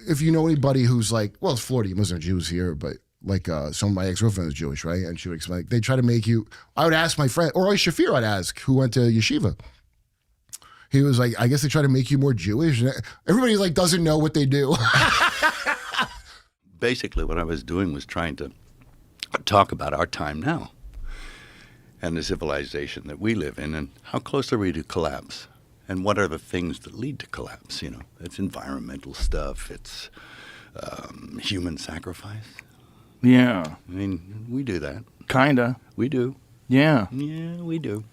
if you know anybody who's like, well, it's Florida, most of the Jews here, but like some of my ex-girlfriend is Jewish, right? And she would explain, they try to make you, I would ask my friend, or Shafir I'd ask, who went to yeshiva. He was like, I guess they try to make you more Jewish. Everybody like doesn't know what they do. Basically, what I was doing was trying to talk about our time now and the civilization that we live in and how close are we to collapse and what are the things that lead to collapse, you know. It's environmental stuff. It's human sacrifice. Yeah. I mean, we do that. Kinda. We do. Yeah. Yeah, we do.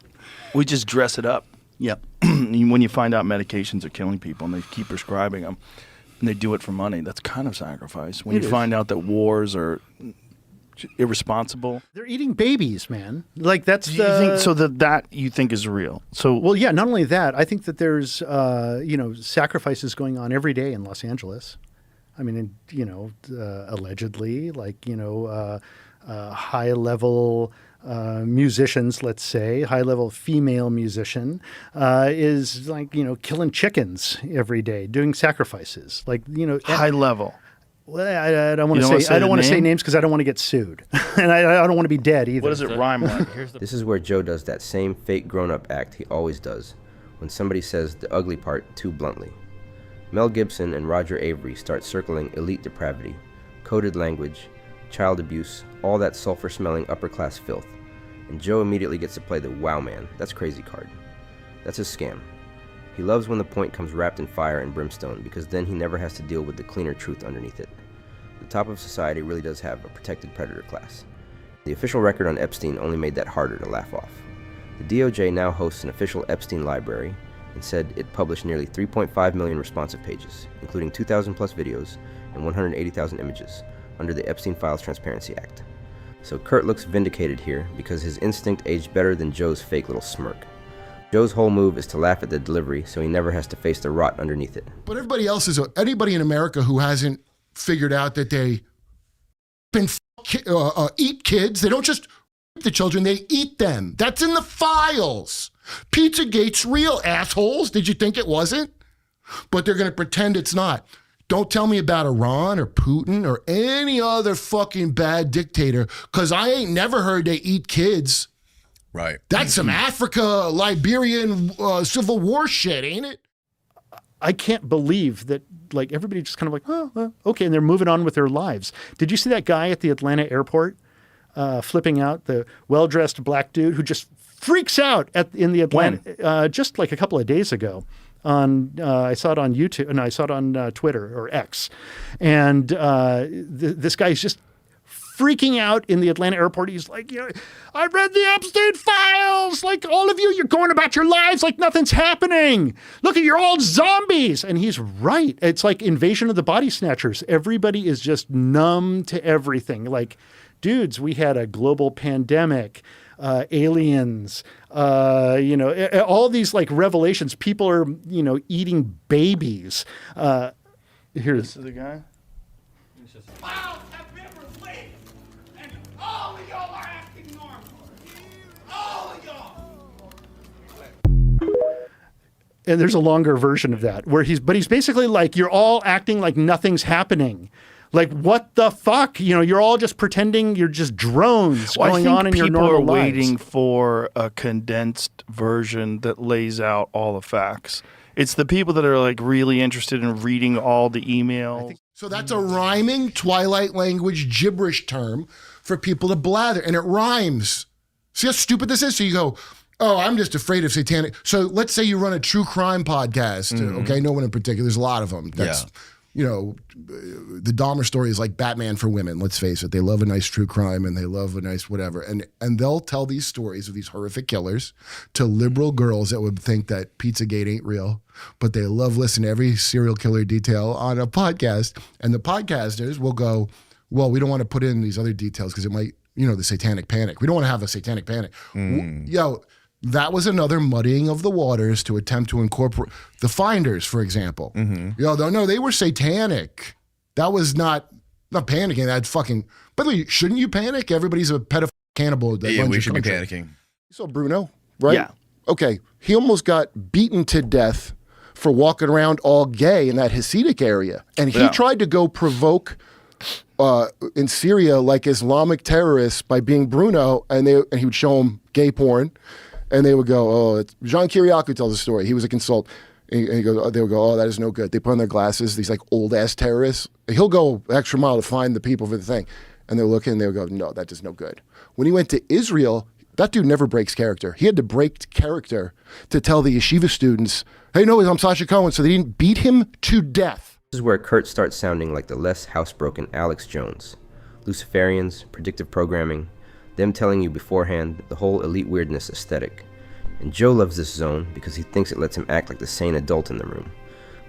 We just dress it up. Yep. When you find out medications are killing people and they keep prescribing them and they do it for money, that's kind of sacrifice. When you find out that wars are irresponsible. They're eating babies, man. Like that's you think so that you think is real. So well, yeah, not only that, I think that there's sacrifices going on every day in Los Angeles. I mean, allegedly, like, high level musicians, let's say, high level female musician is like, killing chickens every day, doing sacrifices, like, high level. Well, I don't want to say. I don't want to say names because I don't want to get sued, and I don't want to be dead either. What does it rhyme like? This is where Joe does that same fake grown-up act he always does when somebody says the ugly part too bluntly. Mel Gibson and Roger Avery start circling elite depravity, coded language, child abuse, all that sulfur-smelling upper-class filth, and Joe immediately gets to play the wow man, that's crazy card. That's his scam. He loves when the point comes wrapped in fire and brimstone because then he never has to deal with the cleaner truth underneath it. The top of society really does have a protected predator class. The official record on Epstein only made that harder to laugh off. The DOJ now hosts an official Epstein library and said it published nearly 3.5 million responsive pages, including 2,000 plus videos and 180,000 images, under the Epstein Files Transparency Act. So Kurt looks vindicated here because his instinct aged better than Joe's fake little smirk. Joe's whole move is to laugh at the delivery so he never has to face the rot underneath it. But everybody else anybody in America who hasn't figured out that they eat kids, they don't just eat the children, they eat them. That's in the files. Pizzagate's real, assholes. Did you think it wasn't? But they're going to pretend it's not. Don't tell me about Iran or Putin or any other fucking bad dictator, because I ain't never heard they eat kids. Right. That's some Africa, Liberian Civil War shit, ain't it? I can't believe that, like, everybody just kind of like, oh, okay, and they're moving on with their lives. Did you see that guy at the Atlanta airport flipping out, the well-dressed black dude who just freaks out in the Atlanta, just like a couple of days ago? I saw it on YouTube, and I saw it on Twitter or X, and this guy's just freaking out in the Atlanta airport. He's like, I read the Epstein files. Like, all of you, you're going about your lives like nothing's happening. Look, you're all zombies. And he's right. It's like Invasion of the Body Snatchers. Everybody is just numb to everything. Like, dudes, we had a global pandemic, aliens, all these like revelations. People are, eating babies. This is the guy. Files have been released, and all of y'all are acting normal. All of y'all. And there's a longer version of that where he's basically like, you're all acting like nothing's happening. Like, what the fuck? You're all just pretending you're just drones going on in your normal lives. People are waiting for a condensed version that lays out all the facts. It's the people that are like really interested in reading all the emails. So that's a rhyming Twilight language gibberish term for people to blather, and it rhymes. See how stupid this is? So you go, oh, I'm just afraid of satanic. So let's say you run a true crime podcast. Okay, no one in particular. There's a lot of them. That's, the Dahmer story is like Batman for women. Let's face it. They love a nice true crime and they love a nice whatever. And they'll tell these stories of these horrific killers to liberal girls that would think that Pizzagate ain't real, but they love listening to every serial killer detail on a podcast. And the podcasters will go, well, we don't want to put in these other details because it might, the satanic panic. We don't want to have a satanic panic. That was another muddying of the waters to attempt to incorporate the Finders, for example. No, they were satanic. That was not panicking. That fucking. By the way, shouldn't you panic? Everybody's a pedophile cannibal. Yeah, we should be panicking. You saw Bruno, right? Yeah. Okay, he almost got beaten to death for walking around all gay in that Hasidic area. And he tried to go provoke in Syria like Islamic terrorists by being Bruno, and he would show them gay porn, and they would go, oh, it's Jean Kiriakou tells the story. He was a consultant. And they would go, oh, that is no good. They put on their glasses, these like old ass terrorists. He'll go extra mile to find the people for the thing. And they're looking and they'll go, no, that is no good. When he went to Israel, that dude never breaks character. He had to break character to tell the yeshiva students, hey, no, I'm Sacha Cohen. So they didn't beat him to death. This is where Kurt starts sounding like the less housebroken Alex Jones. Luciferians, predictive programming, them telling you beforehand the whole elite weirdness aesthetic. And Joe loves this zone because he thinks it lets him act like the sane adult in the room.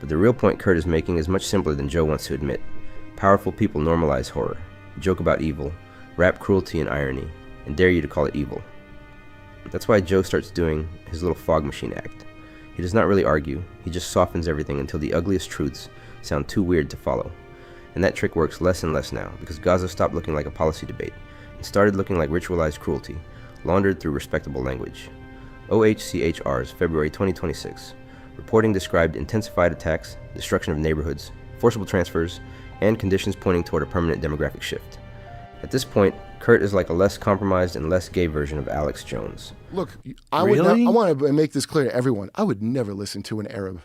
But the real point Kurt is making is much simpler than Joe wants to admit. Powerful people normalize horror, joke about evil, wrap cruelty in irony, and dare you to call it evil. That's why Joe starts doing his little fog machine act. He does not really argue, he just softens everything until the ugliest truths sound too weird to follow. And that trick works less and less now, because Gaza stopped looking like a policy debate and started looking like ritualized cruelty, laundered through respectable language. OHCHR's February 2026 reporting described intensified attacks, destruction of neighborhoods, forcible transfers, and conditions pointing toward a permanent demographic shift. At this point, Kurt is like a less compromised and less gay version of Alex Jones. Look, I want to make this clear to everyone. I would never listen to an Arab,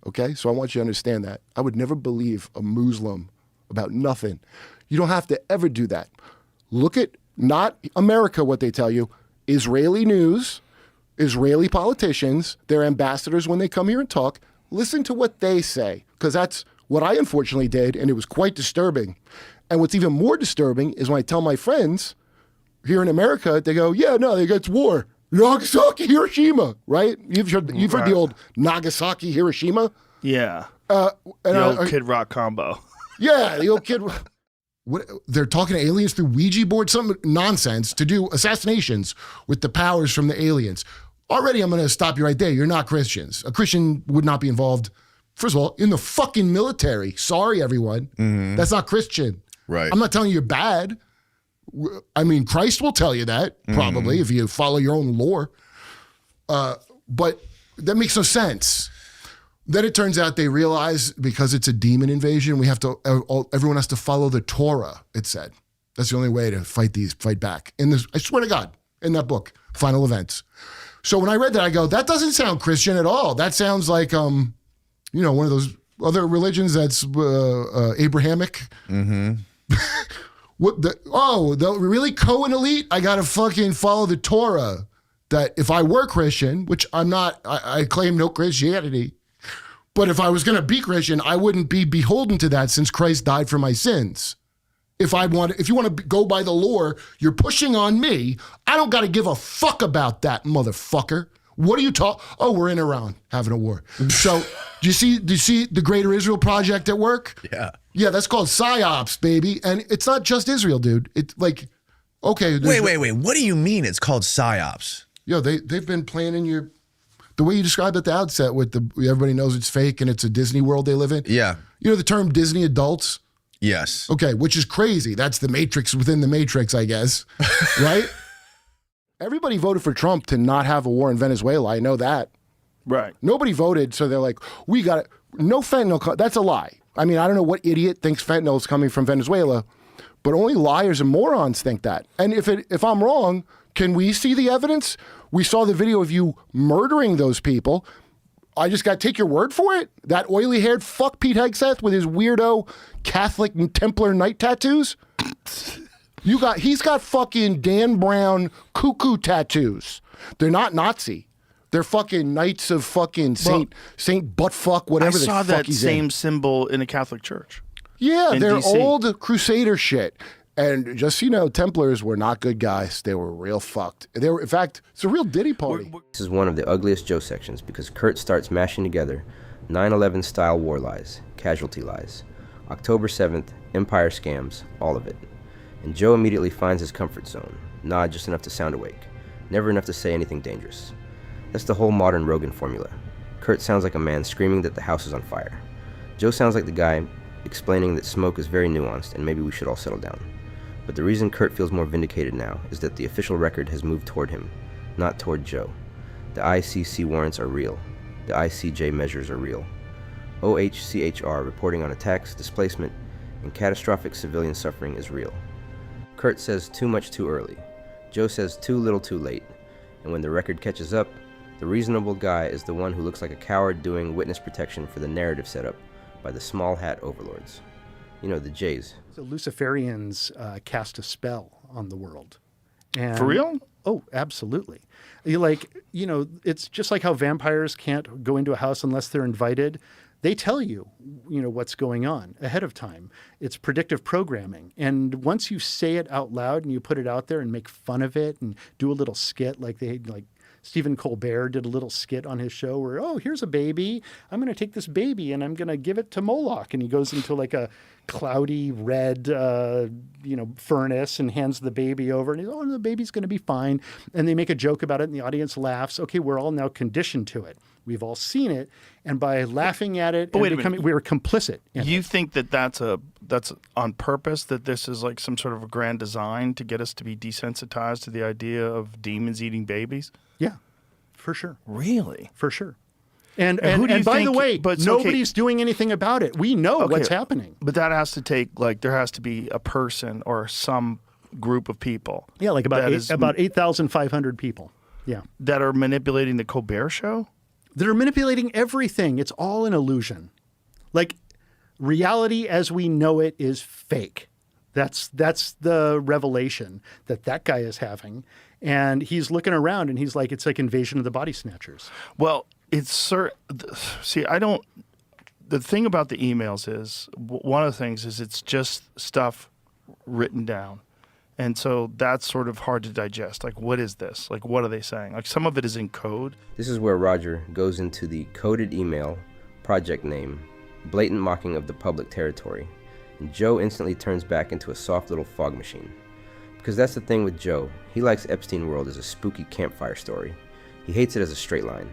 okay? So I want you to understand that. I would never believe a Muslim about nothing. You don't have to ever do that. Look at, not America, what they tell you, Israeli news, Israeli politicians, their ambassadors when they come here and talk, listen to what they say, because that's what I unfortunately did, and it was quite disturbing. And what's even more disturbing is when I tell my friends here in America, they go, yeah, no, it's war. Nagasaki, Hiroshima, right? You've heard the old Nagasaki, Hiroshima? Yeah. And the old Kid Rock combo. Yeah, the old Kid Rock. What, they're talking to aliens through Ouija board, some nonsense to do assassinations with the powers from the aliens. Already, I'm going to stop you right there. You're not Christians. A Christian would not be involved, first of all, in the fucking military. Sorry, everyone. Mm-hmm. That's not Christian. Right. I'm not telling you you're bad. I mean, Christ will tell you that, probably, if you follow your own lore. But that makes no sense. Then it turns out they realize because it's a demon invasion, everyone has to follow the Torah, it said. That's the only way to fight back. I swear to God, in that book, Final Events. So when I read that, I go, that doesn't sound Christian at all. That sounds like, one of those other religions that's Abrahamic. Mm-hmm. The really Cohen elite? I got to fucking follow the Torah. That if I were Christian, which I'm not, I claim no Christianity, but if I was going to be Christian, I wouldn't be beholden to that since Christ died for my sins. If you want to go by the lore, you're pushing on me. I don't got to give a fuck about that, motherfucker. What are you talking? Oh, we're in Iran having a war. So do you see the Greater Israel Project at work? Yeah. Yeah, that's called PSYOPs, baby. And it's not just Israel, dude. It's like, okay. Wait. What do you mean it's called PSYOPs? Yo, they've been planning the way you described at the outset with everybody knows it's fake and it's a Disney world they live in. Yeah. You know the term Disney adults? Yes. Okay, which is crazy. That's the Matrix within the Matrix, I guess. Right? Everybody voted for Trump to not have a war in Venezuela. I know that. Right. Nobody voted, so they're like, we got it. No fentanyl. That's a lie. I mean, I don't know what idiot thinks fentanyl is coming from Venezuela, but only liars and morons think that. And if I'm wrong, can we see the evidence? We saw the video of you murdering those people. I just got to take your word for it? That oily-haired fuck Pete Hegseth with his weirdo Catholic and Templar night tattoos? He's got fucking Dan Brown cuckoo tattoos. They're not Nazi. They're fucking knights of fucking Saint Buttfuck, whatever the fuck he's in. I saw that same symbol in a Catholic church. Yeah, they're DC. old Crusader shit. And just so you know, Templars were not good guys. They were real fucked. In fact, it's a real ditty party. This is one of the ugliest Joe sections because Kurt starts mashing together 9/11 style war lies, casualty lies, October 7th, Empire scams, all of it. And Joe immediately finds his comfort zone, nod just enough to sound awake, never enough to say anything dangerous. That's the whole modern Rogan formula. Kurt sounds like a man screaming that the house is on fire. Joe sounds like the guy explaining that smoke is very nuanced and maybe we should all settle down. But the reason Kurt feels more vindicated now is that the official record has moved toward him, not toward Joe. The ICC warrants are real. the ICJ measures are real. OHCHR reporting on attacks, displacement, and catastrophic civilian suffering is real. Kurt says too much too early. Joe says too little too late. And when the record catches up, the reasonable guy is the one who looks like a coward doing witness protection for the narrative set up by the small hat overlords. You know, the Jays. The Luciferians cast a spell on the world. And, For real? Oh, absolutely. It's just like how vampires can't go into a house unless they're invited. They tell you, what's going on ahead of time. It's predictive programming. And once you say it out loud and you put it out there and make fun of it and do a little skit like Stephen Colbert did a little skit on his show where, oh, here's a baby. I'm going to take this baby and I'm going to give it to Moloch. And he goes into like a cloudy red, furnace and hands the baby over. And he's, oh, the baby's going to be fine. And they make a joke about it and the audience laughs. Okay, we're all now conditioned to it. We've all seen it. And by laughing at it, we're complicit. You think that's on purpose, that this is like some sort of a grand design to get us to be desensitized to the idea of demons eating babies? Yeah, for sure. Really? For sure. And who do you by think, the way, but nobody's doing anything about it. We know what's happening. But that has to take, there has to be a person or some group of people. Yeah, like about 8,500 people. Yeah. That are manipulating the Colbert Show? That are manipulating everything. It's all an illusion. Like, reality as we know it is fake. That's the revelation that guy is having. And he's looking around and he's like, it's like Invasion of the Body Snatchers. Well, the thing about the emails is, one of the things is it's just stuff written down. And so that's sort of hard to digest. Like, what is this? Like, what are they saying? Like, some of it is in code. This is where Roger goes into the coded email, project name, blatant mocking of the public territory, and Joe instantly turns back into a soft little fog machine. Because that's the thing with Joe. He likes Epstein World as a spooky campfire story. He hates it as a straight line.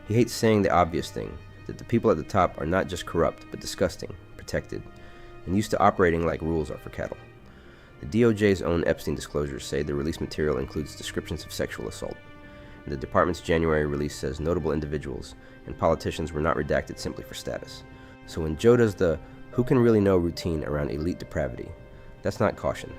He hates saying the obvious thing, that the people at the top are not just corrupt, but disgusting, protected, and used to operating like rules are for cattle. The DOJ's own Epstein disclosures say the release material includes descriptions of sexual assault. And the department's January release says notable individuals and politicians were not redacted simply for status. So when Joe does the who can really know routine around elite depravity, that's not caution.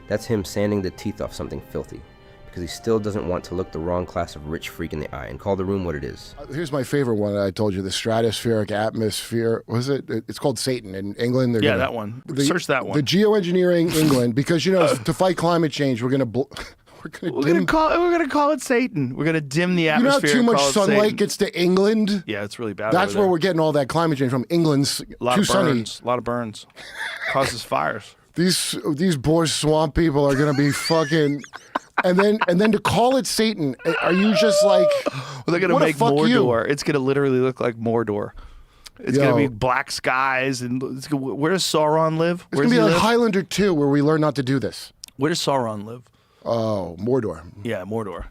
That's him sanding the teeth off something filthy, because he still doesn't want to look the wrong class of rich freak in the eye and call the room what it is. Here's my favorite one that I told you, the stratospheric atmosphere. Was it? It's called Satan in England. That one. Search that one. The Geoengineering England, because, to fight climate change, we're going to call it Satan. We're going to dim the atmosphere. Too much sunlight gets to England? Yeah, it's really bad. That's where we're getting all that climate change from. England's too sunny. A lot of burns. Causes fires. These Boer swamp people are going to be fucking... And then to call it Satan, are you just like... Well, they're going to make Mordor. It's going to literally look like Mordor. It's going to be black skies. And where does Sauron live? It's going to be like Highlander 2, where we learn not to do this. Where does Sauron live? Oh, Mordor. Yeah, Mordor.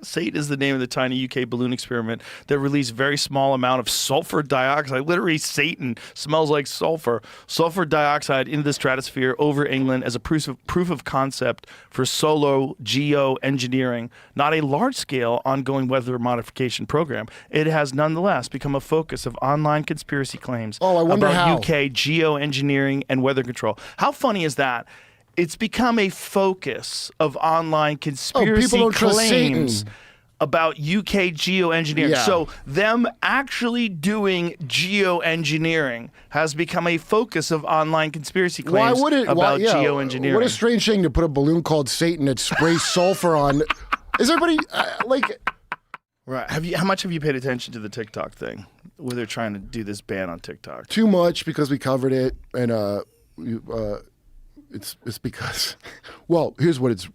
Satan is the name of the tiny UK balloon experiment that released very small amount of sulfur dioxide. Literally, Satan smells like sulfur. Sulfur dioxide into the stratosphere over England as a proof of concept for solo geoengineering, not a large-scale ongoing weather modification program. It has nonetheless become a focus of online conspiracy claims about UK geoengineering and weather control. How funny is that? It's become a focus of online conspiracy claims about UK geoengineering. Yeah. So them actually doing geoengineering has become a focus of online conspiracy claims about geoengineering. What a strange thing to put a balloon called Satan that sprays sulfur on. Is everybody Right. How much have you paid attention to the TikTok thing, where they're trying to do this ban on TikTok? Too much, because we covered it, and It's because, well, here's what it's,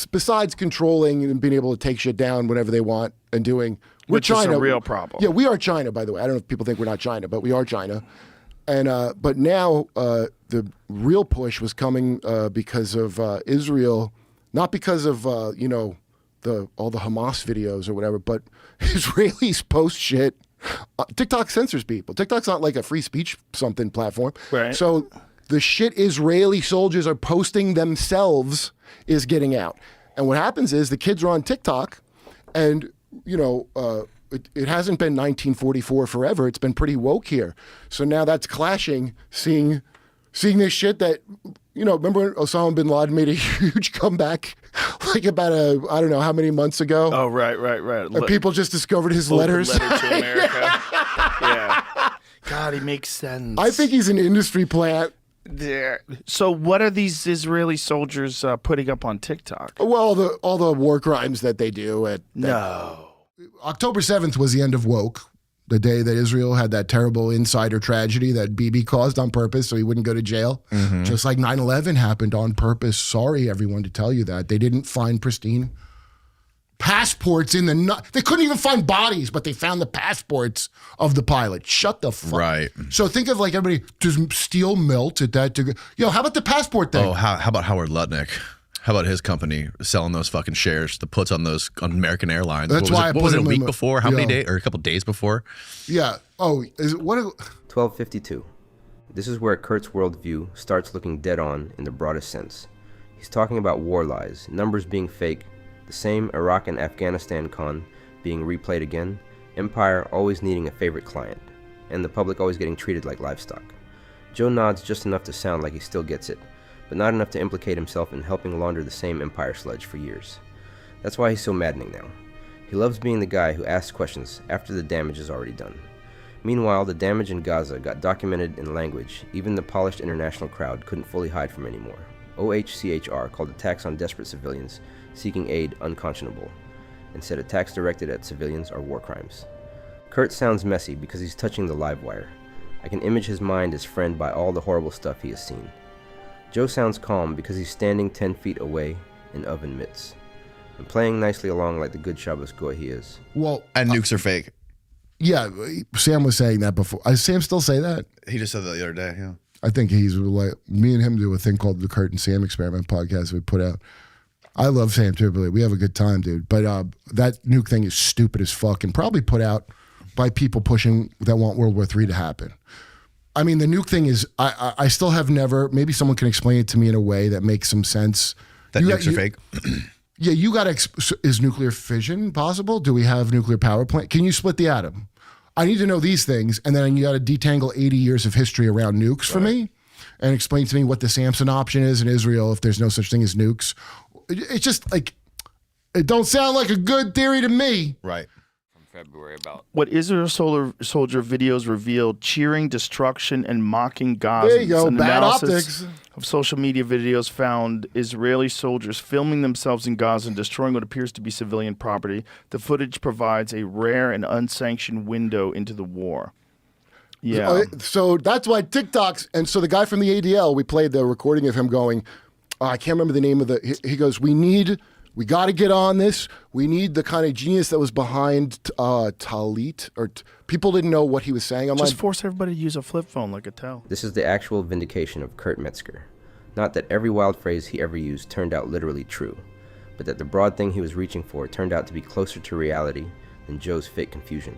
besides controlling and being able to take shit down whenever they want and doing, Which China. is a real problem. Yeah, we are China, by the way. I don't know if people think we're not China, but we are China. And but now the real push was coming because of Israel, not because of all the Hamas videos or whatever, but Israelis post shit. TikTok censors people. TikTok's not like a free speech something platform. Right. So the shit Israeli soldiers are posting themselves is getting out. And what happens is the kids are on TikTok and, it hasn't been 1944 forever. It's been pretty woke here. So now that's clashing, seeing this shit that, remember when Osama bin Laden made a huge comeback like about I don't know how many months ago? Oh, right. And people just discovered his letters. Letter to America. Yeah. God, he makes sense. I think he's an industry plant. There. So what are these Israeli soldiers putting up on TikTok? Well, all the war crimes that they do. No. October 7th was the end of woke, the day that Israel had that terrible insider tragedy that Bibi caused on purpose so he wouldn't go to jail. Just like 9/11 happened on purpose. Sorry, everyone, to tell you that. They didn't find pristine passports they couldn't even find bodies, but they found the passports of the pilot. Shut the fuck. Right. So think of like everybody, does steel melt at that degree? How about the passport thing? Oh, how about Howard Lutnick? How about his company selling those fucking shares, the puts on those on American Airlines? That's what was it a week in before? How many days or a couple days before? Yeah. Oh, is it what? 1252. This is where Kurt's worldview starts looking dead on in the broadest sense. He's talking about war lies, numbers being fake, the same Iraq and Afghanistan con being replayed again, empire always needing a favorite client, and the public always getting treated like livestock. Joe nods just enough to sound like he still gets it, but not enough to implicate himself in helping launder the same empire sludge for years. That's why he's so maddening now. He loves being the guy who asks questions after the damage is already done. Meanwhile, the damage in Gaza got documented in language even the polished international crowd couldn't fully hide from anymore. OHCHR called attacks on desperate civilians seeking aid unconscionable, and said attacks directed at civilians are war crimes. Kurt sounds messy because he's touching the live wire. I can image his mind as friend by all the horrible stuff he has seen. Joe sounds calm because he's standing 10 feet away in oven mitts, and playing nicely along like the good Shabbos goy he is. Well, And nukes are fake. yeah, Sam was saying that before. Does Sam still say that? He just said that the other day. Yeah. I think he's like, me and him do a thing called the Kurt and Sam Experiment podcast we put out. I love Sam Tripoli. We have a good time, dude. But that nuke thing is stupid as fuck and probably put out by people pushing that want World War III to happen. I mean, the nuke thing is, I still have never, maybe someone can explain it to me in a way that makes some sense. That nukes are fake. Yeah, you got to, is nuclear fission possible? Do we have nuclear power plant? Can you split the atom? I need to know these things, and then you got to detangle 80 years of history around nukes for me and explain to me what the Samson option is in Israel if there's no such thing as nukes. It's just like, it don't sound like a good theory to me. Right. February about what Israel soldier videos revealed cheering destruction and mocking Gaza. There you go, An bad analysis optics. of social media videos found Israeli soldiers filming themselves in Gaza and destroying what appears to be civilian property. The footage provides a rare and unsanctioned window into the war. Yeah. So that's why TikToks, and so the guy from the ADL, we played the recording of him going, I can't remember the name of he goes, we got to get on this. We need the kind of genius that was behind Talit, or people didn't know what he was saying. I'm Just like, force everybody to use a flip phone like a tell. This is the actual vindication of Kurt Metzger. Not that every wild phrase he ever used turned out literally true, but that the broad thing he was reaching for turned out to be closer to reality than Joe's fake confusion.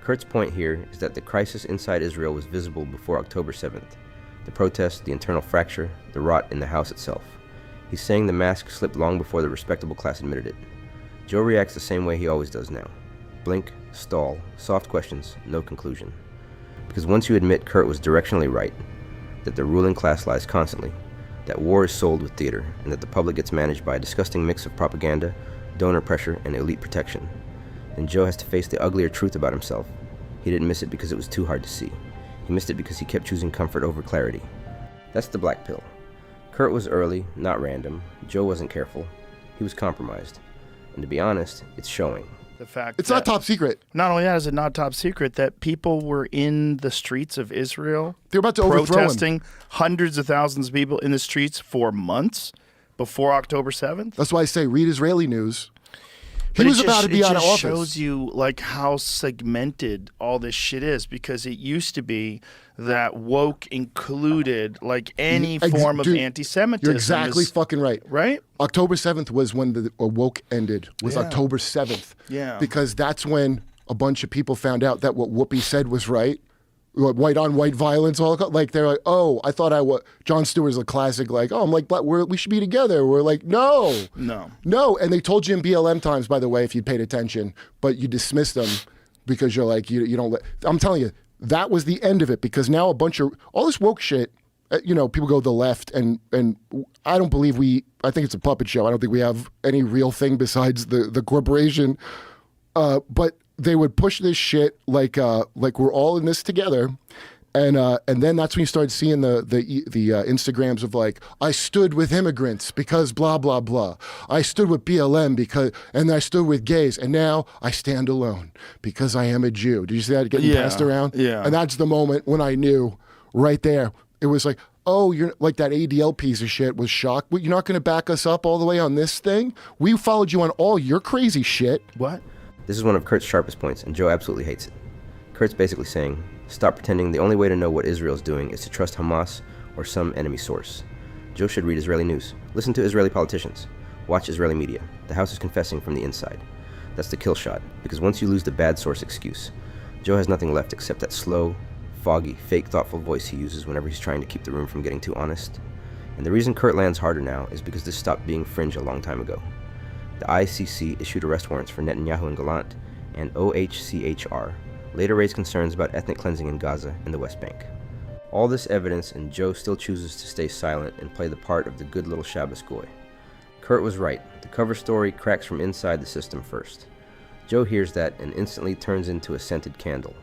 Kurt's point here is that the crisis inside Israel was visible before October 7th. The protests, the internal fracture, the rot in the house itself. He's saying the mask slipped long before the respectable class admitted it. Joe reacts the same way he always does now. Blink, stall, soft questions, no conclusion. Because once you admit Kurt was directionally right, that the ruling class lies constantly, that war is sold with theater, and that the public gets managed by a disgusting mix of propaganda, donor pressure, and elite protection, then Joe has to face the uglier truth about himself. He didn't miss it because it was too hard to see. He missed it because he kept choosing comfort over clarity. That's the black pill. Kurt was early, not random. Joe wasn't careful. He was compromised. And to be honest, it's showing. The fact it's not top secret. Not only that is it not top secret that people were in the streets of Israel. They're about to overthrow protesting, him. hundreds of thousands of people in the streets for months before October 7th. That's why I say read Israeli news. He was about to be out of office. It shows you like how segmented all this shit is, because it used to be that woke included like any form of anti-Semitism. You're exactly fucking right. Right? October 7th was when the woke ended, was October 7th. Yeah. Because that's when a bunch of people found out that what Whoopi said was right. White on white violence, all like they're like, oh, I thought I was. Jon Stewart's a classic, like, oh, I'm like, we should be together. We're like, no, and they told you in BLM times, by the way, if you'd paid attention, but you dismissed them. because you're like, you don't let, I'm telling you, that was the end of it, because now a bunch of, all this woke shit, people go the left, and I don't believe I think it's a puppet show. I don't think we have any real thing besides the corporation. But they would push this shit like we're all in this together. And then that's when you start seeing the Instagrams of like, I stood with immigrants because blah, blah, blah. I stood with BLM and I stood with gays, and now I stand alone because I am a Jew. Did you see that getting passed around? Yeah. And that's the moment when I knew right there. It was like, oh, you're like that ADL piece of shit was shocked. You're not going to back us up all the way on this thing? We followed you on all your crazy shit. What? This is one of Kurt's sharpest points, and Joe absolutely hates it. Kurt's basically saying, stop pretending the only way to know what Israel's doing is to trust Hamas or some enemy source. Joe should read Israeli news, listen to Israeli politicians, watch Israeli media. The house is confessing from the inside. That's the kill shot, because once you lose the bad source excuse, Joe has nothing left except that slow, foggy, fake thoughtful voice he uses whenever he's trying to keep the room from getting too honest. And the reason Kurt lands harder now is because this stopped being fringe a long time ago. The ICC issued arrest warrants for Netanyahu and Gallant, and OHCHR later raised concerns about ethnic cleansing in Gaza and the West Bank. All this evidence, and Joe still chooses to stay silent and play the part of the good little Shabbos goy. Kurt was right. The cover story cracks from inside the system first. Joe hears that and instantly turns into a scented candle,